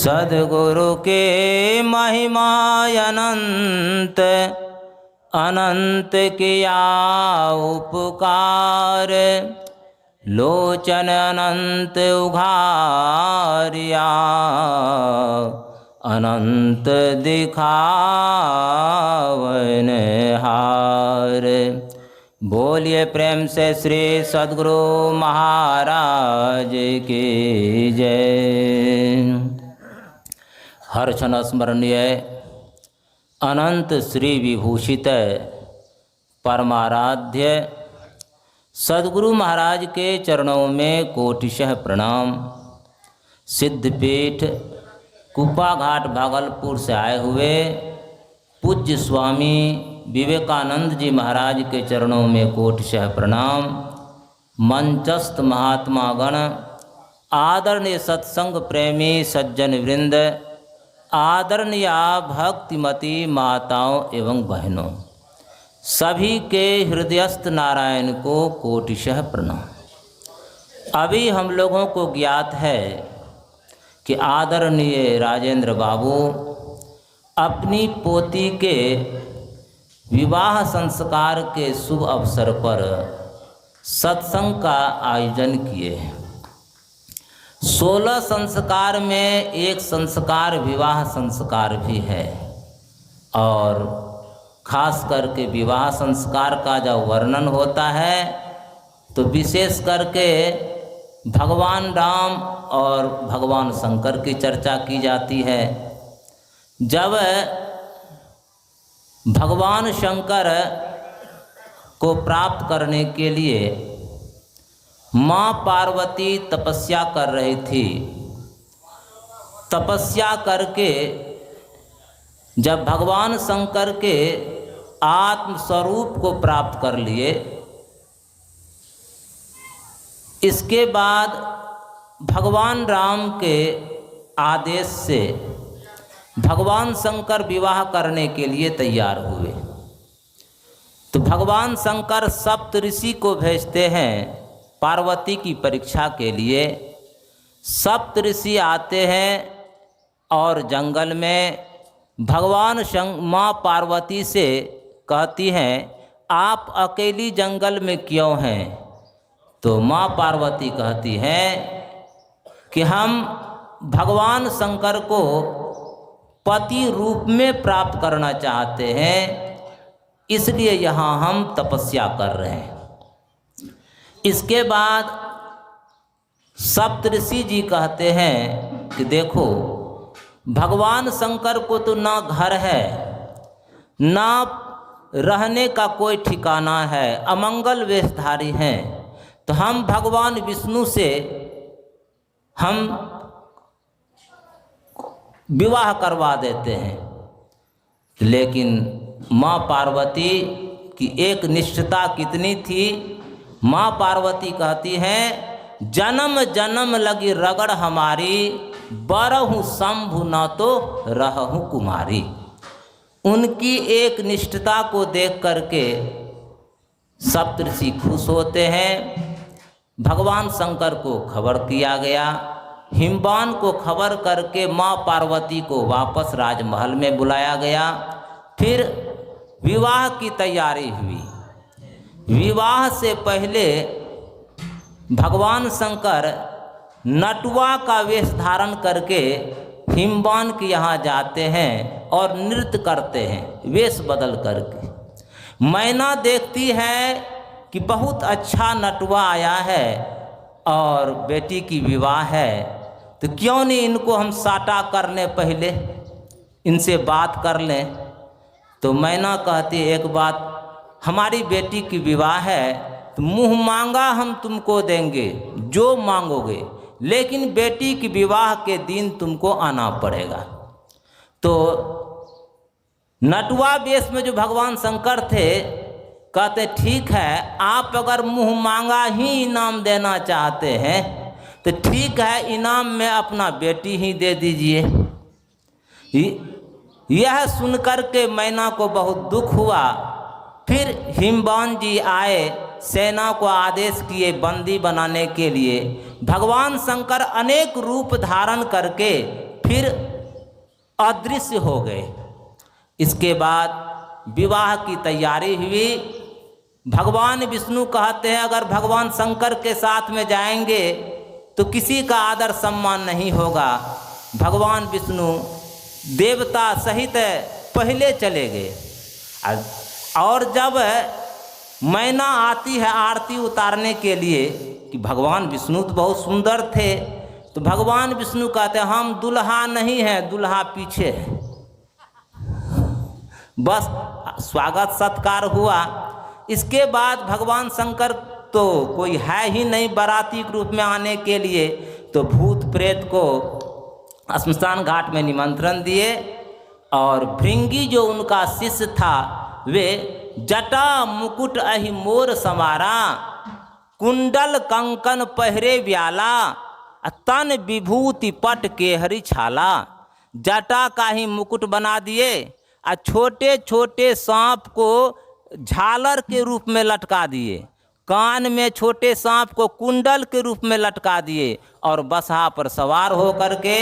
सद्गुरु के महिमा अनंत, अनंत किया उपकार। लोचन अनंत उघारिया, अनंत दिखावन हार। बोलिए प्रेम से श्री सद्गुरु महाराज की जय। हर क्षण स्मरणीय अनंत श्री विभूषित परमाराध्य सद्गुरु महाराज के चरणों में कोटिशः प्रणाम। सिद्धपीठ कुपा घाट भागलपुर से आए हुए पूज्य स्वामी विवेकानंद जी महाराज के चरणों में कोटिशः प्रणाम। मंचस्थ महात्मा गण, आदरणीय सत्संग प्रेमी सज्जन वृंद, आदरणीय भक्तिमती माताओं एवं बहनों, सभी के हृदयस्थ नारायण को कोटिशः प्रणाम। अभी हम लोगों को ज्ञात है कि आदरणीय राजेंद्र बाबू अपनी पोती के विवाह संस्कार के शुभ अवसर पर सत्संग का आयोजन किए हैं। 16 संस्कार में एक संस्कार विवाह संस्कार भी है, और खास करके विवाह संस्कार का जब वर्णन होता है तो विशेष करके भगवान राम और भगवान शंकर की चर्चा की जाती है। जब भगवान शंकर को प्राप्त करने के लिए माँ पार्वती तपस्या कर रही थी, तपस्या करके जब भगवान शंकर के आत्म स्वरूप को प्राप्त कर लिए, इसके बाद भगवान राम के आदेश से भगवान शंकर विवाह करने के लिए तैयार हुए। तो भगवान शंकर सप्तऋषि को भेजते हैं पार्वती की परीक्षा के लिए। सप्तऋषि आते हैं और जंगल में भगवान माँ पार्वती से कहती हैं, आप अकेली जंगल में क्यों हैं? तो माँ पार्वती कहती हैं कि हम भगवान शंकर को पति रूप में प्राप्त करना चाहते हैं, इसलिए यहाँ हम तपस्या कर रहे हैं। इसके बाद सप्तऋषि जी कहते हैं कि देखो, भगवान शंकर को तो ना घर है, ना रहने का कोई ठिकाना है, अमंगल वेशधारी हैं, तो हम भगवान विष्णु से हम विवाह करवा देते हैं। लेकिन माँ पार्वती की एक निष्ठता कितनी थी। माँ पार्वती कहती हैं, जन्म जन्म लगी रगड़ हमारी, बरहूँ शंभु न तो रहूँ कुमारी। उनकी एक निष्ठता को देख करके सप्तऋषि खुश होते हैं। भगवान शंकर को खबर किया गया। हिमवान को खबर करके माँ पार्वती को वापस राजमहल में बुलाया गया। फिर विवाह की तैयारी हुई। विवाह से पहले भगवान शंकर नटुआ का वेश धारण करके हिमवान के यहाँ जाते हैं और नृत्य करते हैं वेश बदल करके। मैना देखती है कि बहुत अच्छा नटुआ आया है और बेटी की विवाह है, तो क्यों नहीं इनको हम साटा कर लें, पहले इनसे बात कर लें। तो मैना कहती एक बात, हमारी बेटी की विवाह है तो मुँह मांगा हम तुमको देंगे जो मांगोगे, लेकिन बेटी की विवाह के दिन तुमको आना पड़ेगा। तो नटुआ वेश में जो भगवान शंकर थे कहते ठीक है, आप अगर मुँह मांगा ही इनाम देना चाहते हैं तो ठीक है, इनाम में अपना बेटी ही दे दीजिए। यह सुनकर के मैना को बहुत दुख हुआ। फिर हिमवान जी आए, सेना को आदेश किए बंदी बनाने के लिए। भगवान शंकर अनेक रूप धारण करके फिर अदृश्य हो गए। इसके बाद विवाह की तैयारी हुई। भगवान विष्णु कहते हैं अगर भगवान शंकर के साथ में जाएंगे तो किसी का आदर सम्मान नहीं होगा। भगवान विष्णु देवता सहित पहले चले गए। और जब मैना आती है आरती उतारने के लिए कि भगवान विष्णु तो बहुत सुंदर थे, तो भगवान विष्णु कहते हैं हम दुल्हा नहीं हैं, दुल्हा पीछे है। बस स्वागत सत्कार हुआ। इसके बाद भगवान शंकर तो कोई है ही नहीं बाराती के रूप में आने के लिए, तो भूत प्रेत को श्मशान घाट में निमंत्रण दिए। और भृंगी जो उनका शिष्य था वे जटा मुकुट अहि मोर समारा, कुंडल कंकन पहरे व्याला, तन विभूति पट के हरि छाला। जटा का ही मुकुट बना दिए और छोटे छोटे सांप को झालर के रूप में लटका दिए, कान में छोटे सांप को कुंडल के रूप में लटका दिए और बसहा पर सवार होकर के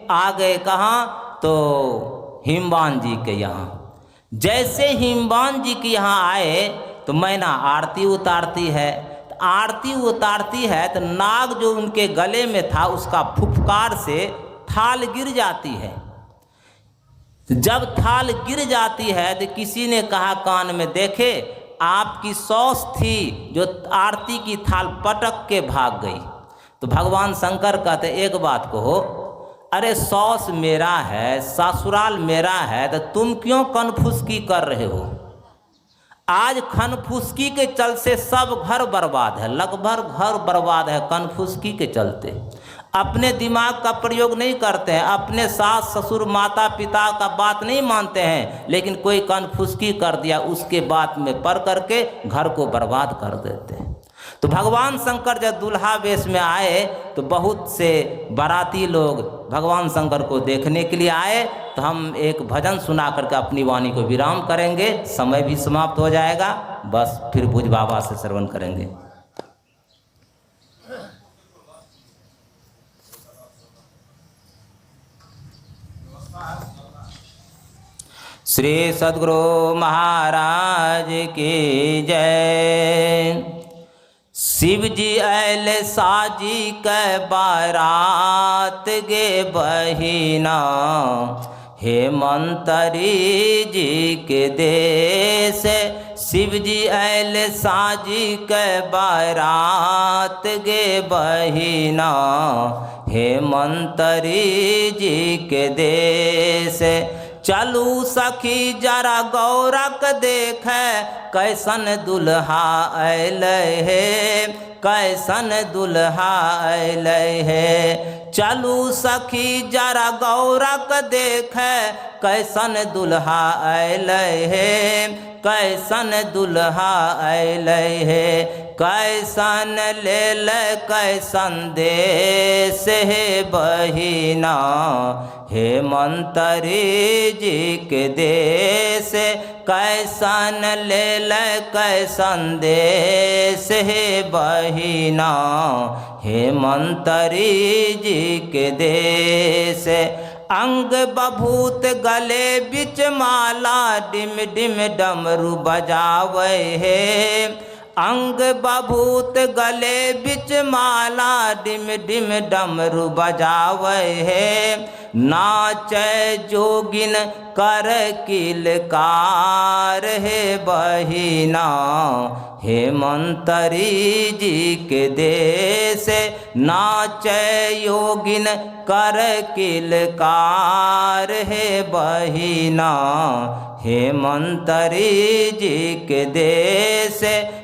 आ गए। कहाँ? तो हिमवान जी के यहाँ। जैसे हिमवान जी के यहाँ आए तो मैना आरती उतारती है। आरती उतारती है तो नाग जो उनके गले में था उसका फुफकार से थाल गिर जाती है। जब थाल गिर जाती है तो किसी ने कहा कान में, देखे आपकी सौस थी जो आरती की थाल पटक के भाग गई। तो भगवान शंकर कहते एक बात कहो, अरे सौस मेरा है, ससुराल मेरा है, तो तुम क्यों कनफुसकी कर रहे हो? आज कनफुसकी के चलते सब घर बर्बाद है, लगभग घर बर्बाद है कनफुसकी के चलते। अपने दिमाग का प्रयोग नहीं करते हैं, अपने सास ससुर माता पिता का बात नहीं मानते हैं, लेकिन कोई कनफुसकी कर दिया उसके बात में पड़ करके घर को बर्बाद कर देते हैं। तो भगवान शंकर जब दुल्हा वेश में आए तो बहुत से बाराती लोग भगवान शंकर को देखने के लिए आए। तो हम एक भजन सुना करके अपनी वाणी को विराम करेंगे, समय भी समाप्त हो जाएगा। बस फिर भुज बाबा से श्रवण करेंगे। श्री सद्गुरु महाराज की जय। शिव जी आयल साजी के बारात गे बहिना, हेमंतरी जी के देश। शिव जी आयल साजी के बारात गे बहिना, हेमंतरी जी के देश। चलू सखी जरा गौरक देख, कैसन दुल्हा आयल है, कैसन दुल्हा आयल है। चलू सखी जरा गौरक देख, कैसन दुल्हा आयल है, कैसन दुल्हा आयल है। कैसन लेल कैसन देश है बहिना, हेमंतरी जी के देश। कैसन लेल कैसन देश है बहिना, हेमंतरी जी के देश। अंग बभूत गले बिच माला, डिम डिम डमरू बजावे है। अंग बभूत गले बिच माला, डिम डिम डमरू बजावे है। नाचे जोगिन कर किलकार है बहिना, हेमंतरी जी के देश। नाचे योगिन कर किलकार है बहिना, हेमंतरी जी के देश।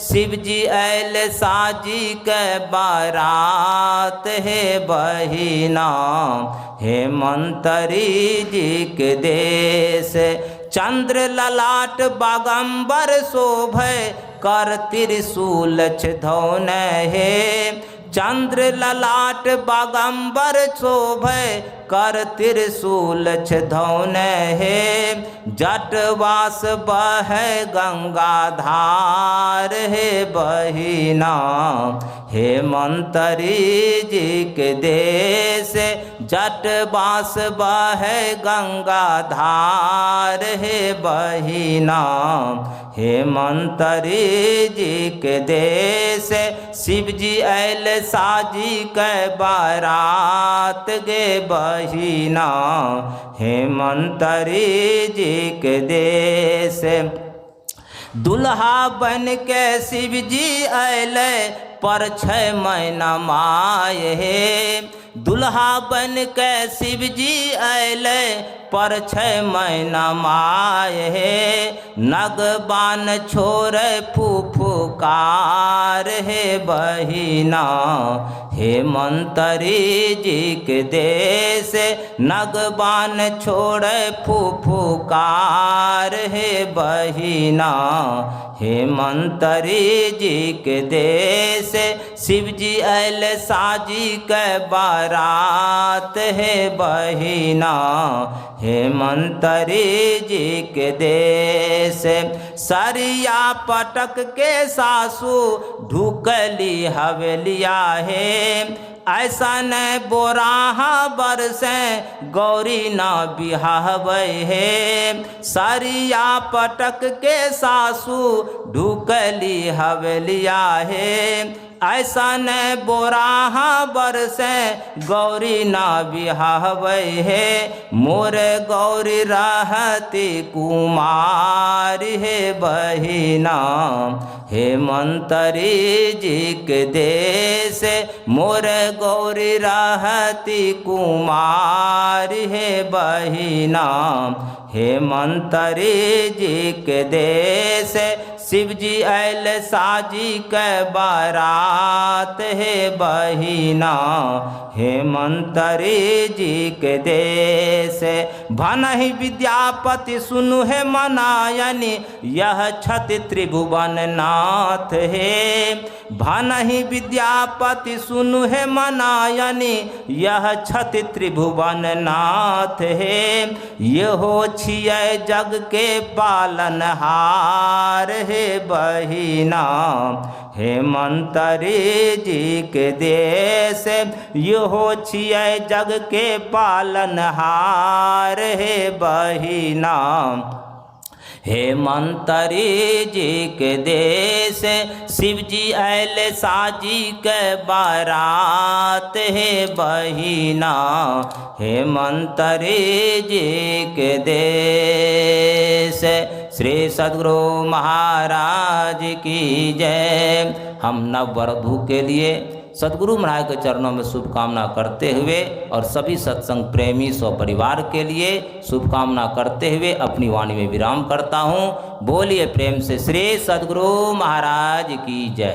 शिव जी आयल साजी के बारात है बहिना, हेमंतरी जी के देश। चंद्र ललाट बागंबर शोभे, कर त्रिशूल धौन है। चंद्र ललाट बागंबर शोभे, कर त्रिशूल छधौन हे, जटवास बहे गंगा धार हे बहिना। हे मंतरी जी के देश जटवास बहे गंगा धार हे बहिना। हे मंतरी जी के देश शिव जी ऐल साजी के बारात गे बहिना। हे मंतरी जी के देश दुल्हा बन के शिव जी ऐले पर 6 महीना माए हे। दुल्हा बन के शिव जी ऐले पर 6 महीना माए हे। नगबान छोड़े फुफुकार हे बहिना। हे मंतरी जी के देश नगबान छोड़े फुफुकार हे बहिना। हे मंतरी जी के देश शिव जी ऐल साजी के बारात हे बहिना। हे मंतरी जी के देश सरिया पटक के सासू ढुकली हवेलिया हे। ऐसा न बोराहा बरसे गौरी ना बिहावे हे। सरिया पटक के सासू ढुकली हवेलिया हे। ऐसा न बोराहा बरसे गौरी ना बिहावे हे। मोर गौरी रहती कुमारी हे बहिना। हे मंतरी जी के देश मोर गौरी रहती कुमारी हे बहिना। हे मंतरी जी के देश शिव जी ऐल साजी के बारात हे बहिना। हे मंतरी जी के देश भनहि विद्यापति सुनु हे मनायनी यह छति त्रिभुवन नाथ हे। भनहि विद्यापति सुनु हे मनायनी यह छति त्रिभुवन नाथ हे। यहो छियै जग के पालनहार हे बहिना। हे मंतरी जी के देश यहो छियै जग के पालनहार हे बहिना। हे मंतरी जी के देश शिव जी ऐल साजी के बारात हे बहिना। हे मंतरी जी के देश श्री सद्गुरु महाराज की जय। हम नववधू के लिए सद्गुरु महाराज के चरणों में शुभकामना करते हुए और सभी सत्संग प्रेमी स्वपरिवार के लिए शुभकामना करते हुए अपनी वाणी में विराम करता हूँ। बोलिए प्रेम से श्री सद्गुरु महाराज की जय।